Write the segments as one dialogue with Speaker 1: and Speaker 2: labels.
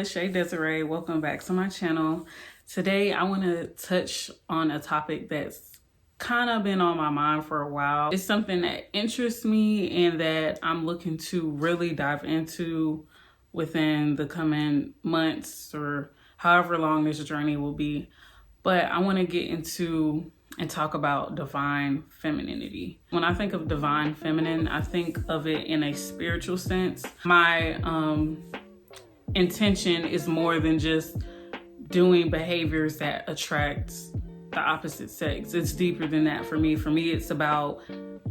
Speaker 1: it's Shay Desiree. Welcome back to my channel. Today I want to touch on a topic that's kind of been on my mind for a while. It's something that interests me and that I'm looking to really dive into within the coming months or however long this journey will be. But I want to get into and talk about divine femininity. When I think of divine feminine, I think of it in a spiritual sense. My intention is more than just doing behaviors that attract the opposite sex. It's deeper than that for me. For me, it's about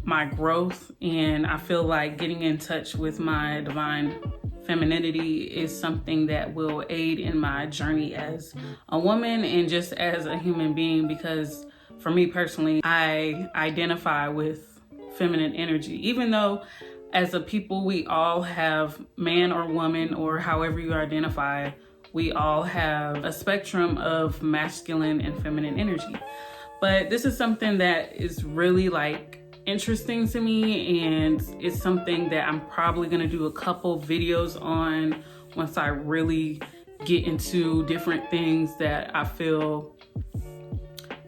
Speaker 1: my growth, and I feel like getting in touch with my divine femininity is something that will aid in my journey as a woman and just as a human being, because for me personally, I identify with feminine energy. Even though as a people, we all have man or woman or however you identify, we all have a spectrum of masculine and feminine energy. But this is something that is really interesting to me, and it's something that I'm probably gonna do a couple videos on once I really get into different things that I feel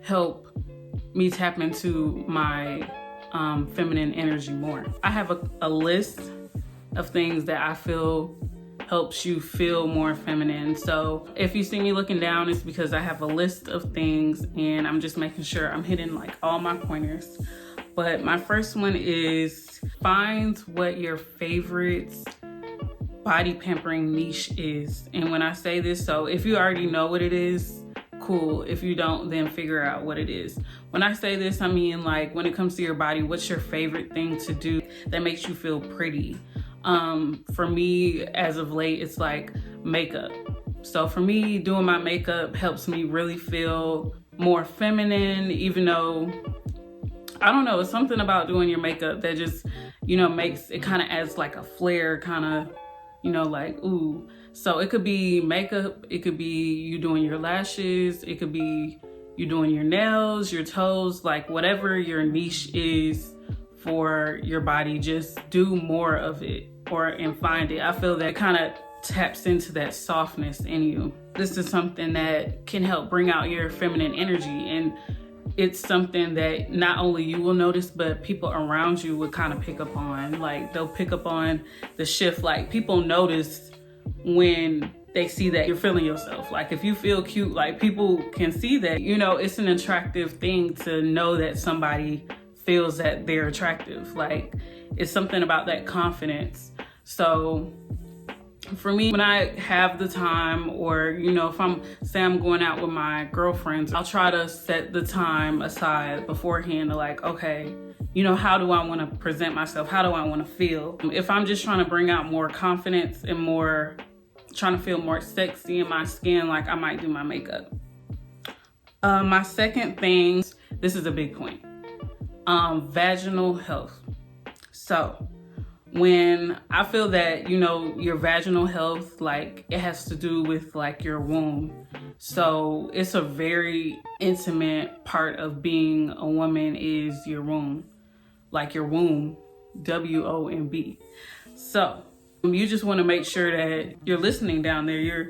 Speaker 1: help me tap into my feminine energy more. I have a list of things that I feel helps you feel more feminine. So if you see me looking down, it's because I have a list of things and I'm just making sure I'm hitting all my pointers. But my first one is find what your favorite body pampering niche is. And when I say this, so if you already know what it is, cool. If you don't, then figure out what it is. When I say this, I mean when it comes to your body, what's your favorite thing to do that makes you feel pretty? For me, as of late, it's makeup. So for me, doing my makeup helps me really feel more feminine, even though, I don't know, it's something about doing your makeup that just, makes it kind of adds a flair, kind of, ooh. So it could be makeup, it could be you doing your lashes, it could be you doing your nails, your toes, whatever your niche is for your body, just do more of it and find it. I feel that kind of taps into that softness in you. This is something that can help bring out your feminine energy, and it's something that not only you will notice, but people around you will kind of pick up on. They'll pick up on the shift. People notice when they see that you're feeling yourself. If you feel cute, people can see that. It's an attractive thing to know that somebody feels that they're attractive. It's something about that confidence. So for me, when I have the time, or if I'm going out with my girlfriends, I'll try to set the time aside beforehand to okay, how do I want to present myself? How do I want to feel? If I'm just trying to bring out more confidence and trying to feel more sexy in my skin, I might do my makeup. My second thing, this is a big point, vaginal health. So when I feel that, your vaginal health, it has to do with your womb. So it's a very intimate part of being a woman is your womb, your womb, WOMB. So you just want to make sure that you're listening down there. You're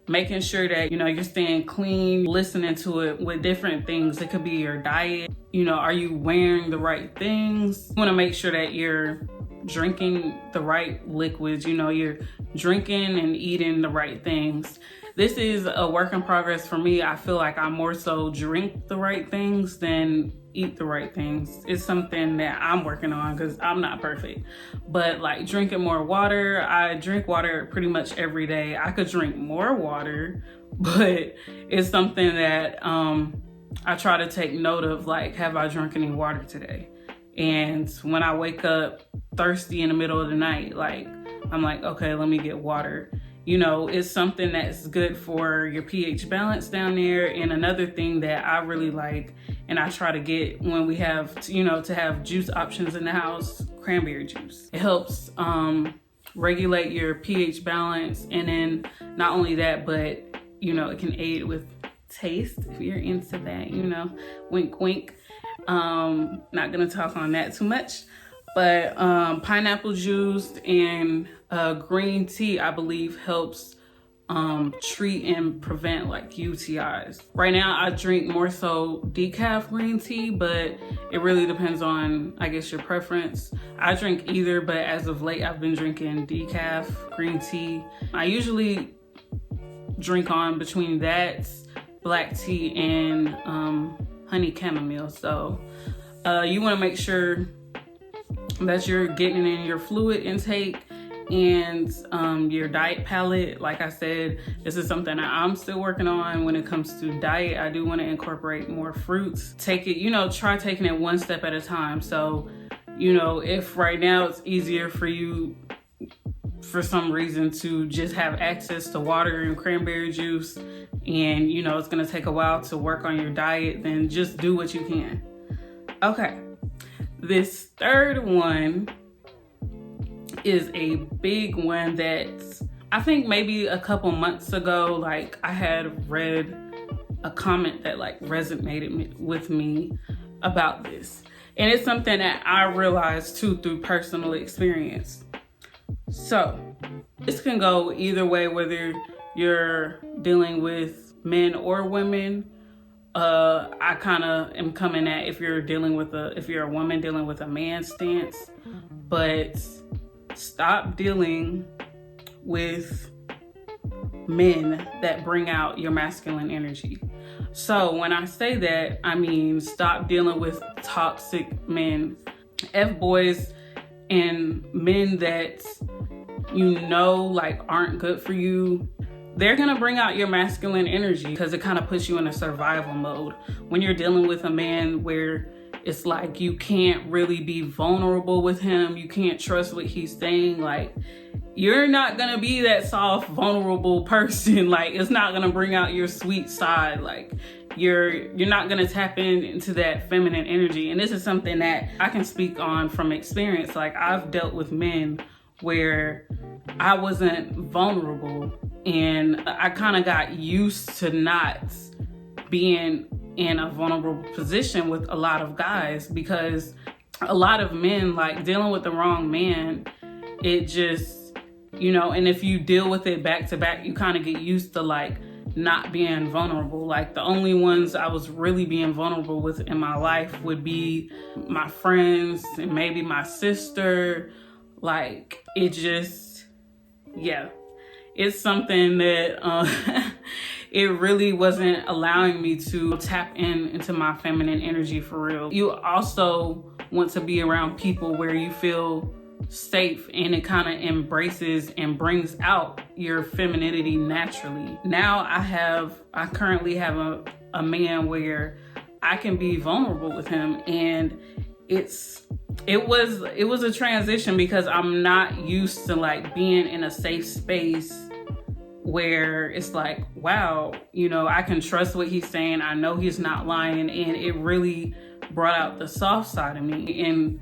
Speaker 1: making sure that, you're staying clean, listening to it with different things. It could be your diet. Are you wearing the right things? You want to make sure that you're drinking the right liquids, you're drinking and eating the right things. This is a work in progress for me. I feel I more so drink the right things than eat the right things. It's something that I'm working on because I'm not perfect. But drinking more water, I drink water pretty much every day. I could drink more water, but it's something that I try to take note of, have I drunk any water today? And when I wake up thirsty in the middle of the night, I'm okay, let me get water. It's something that's good for your pH balance down there. And another thing that I really like, and I try to get when we have, to have juice options in the house, cranberry juice. It helps regulate your pH balance. And then not only that, but, it can aid with taste if you're into that, wink, wink. Not gonna talk on that too much, but pineapple juice and green tea, I believe, helps treat and prevent like UTIs. Right now I drink more so decaf green tea, but it really depends on, I guess, your preference. I drink either, but as of late I've been drinking decaf green tea. I usually drink on between that, black tea, and honey chamomile. So you want to make sure that you're getting in your fluid intake and your diet palette. Like I said, this is something that I'm still working on when it comes to diet. I do want to incorporate more fruits. Take it, try taking it one step at a time. So, if right now it's easier for you for some reason to just have access to water and cranberry juice, and it's going to take a while to work on your diet, then just do what you can. Okay, this third one is a big one that I think maybe a couple months ago, like, I had read a comment that like resonated with me about this. And it's something that I realized too through personal experience. So this can go either way, whether you're dealing with men or women. I kind of am coming at if you're a woman dealing with a man stance, but stop dealing with men that bring out your masculine energy. So when I say that, I mean stop dealing with toxic men, F-boys, and men that like aren't good for you. They're gonna bring out your masculine energy because it kind of puts you in a survival mode. When you're dealing with a man where it's like you can't really be vulnerable with him, you can't trust what he's saying, like, you're not gonna be that soft, vulnerable person. Like, it's not gonna bring out your sweet side. Like, you're not gonna tap into that feminine energy. And this is something that I can speak on from experience. Like, I've dealt with men where I wasn't vulnerable, and I kind of got used to not being in a vulnerable position with a lot of guys, because a lot of men, like, dealing with the wrong man, it just, and if you deal with it back to back, you kind of get used to like not being vulnerable. Like, the only ones I was really being vulnerable with in my life would be my friends and maybe my sister. Like, it just, yeah, it's something that it really wasn't allowing me to tap into my feminine energy for real. You also want to be around people where you feel safe, and it kind of embraces and brings out your femininity naturally. Now I currently have a man where I can be vulnerable with him, and it was a transition because I'm not used to like being in a safe space where it's like, wow, I can trust what he's saying. I know he's not lying. And it really brought out the soft side of me and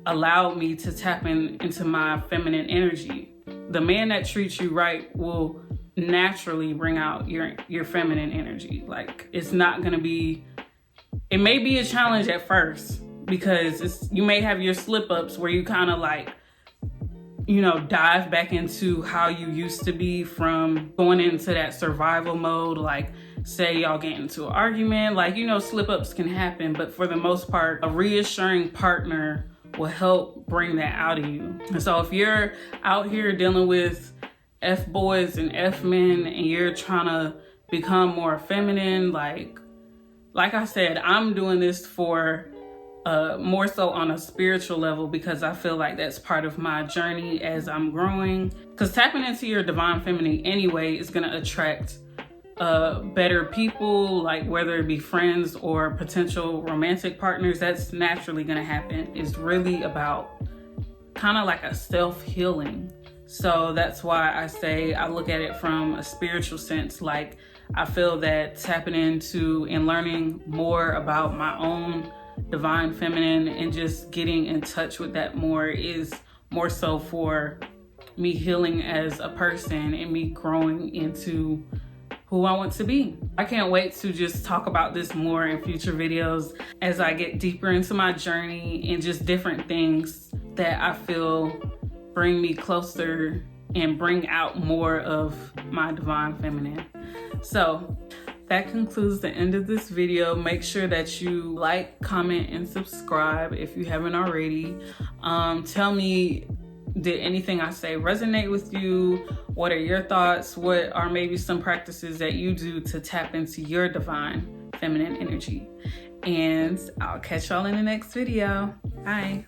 Speaker 1: allowed me to tap into my feminine energy. The man that treats you right will naturally bring out your feminine energy. Like, it's not going to be, it may be a challenge at first, because you may have your slip ups where you kind of like, dive back into how you used to be from going into that survival mode. Like, say y'all get into an argument, like, slip ups can happen, but for the most part, a reassuring partner will help bring that out of you. And so if you're out here dealing with F-boys and F-men and you're trying to become more feminine, like I said, I'm doing this for more so on a spiritual level, because I feel like that's part of my journey as I'm growing. Because tapping into your divine feminine anyway is going to attract better people, like whether it be friends or potential romantic partners. That's naturally going to happen. It's really about kind of like a self-healing. So that's why I say I look at it from a spiritual sense. Like, I feel that tapping into and learning more about my own divine feminine and just getting in touch with that more is more so for me healing as a person and me growing into who I want to be. I can't wait to just talk about this more in future videos as I get deeper into my journey and just different things that I feel bring me closer and bring out more of my divine feminine. So that concludes the end of this video. Make sure that you like, comment, and subscribe if you haven't already. Tell me, did anything I say resonate with you? What are your thoughts? What are maybe some practices that you do to tap into your divine feminine energy? And I'll catch y'all in the next video. Bye.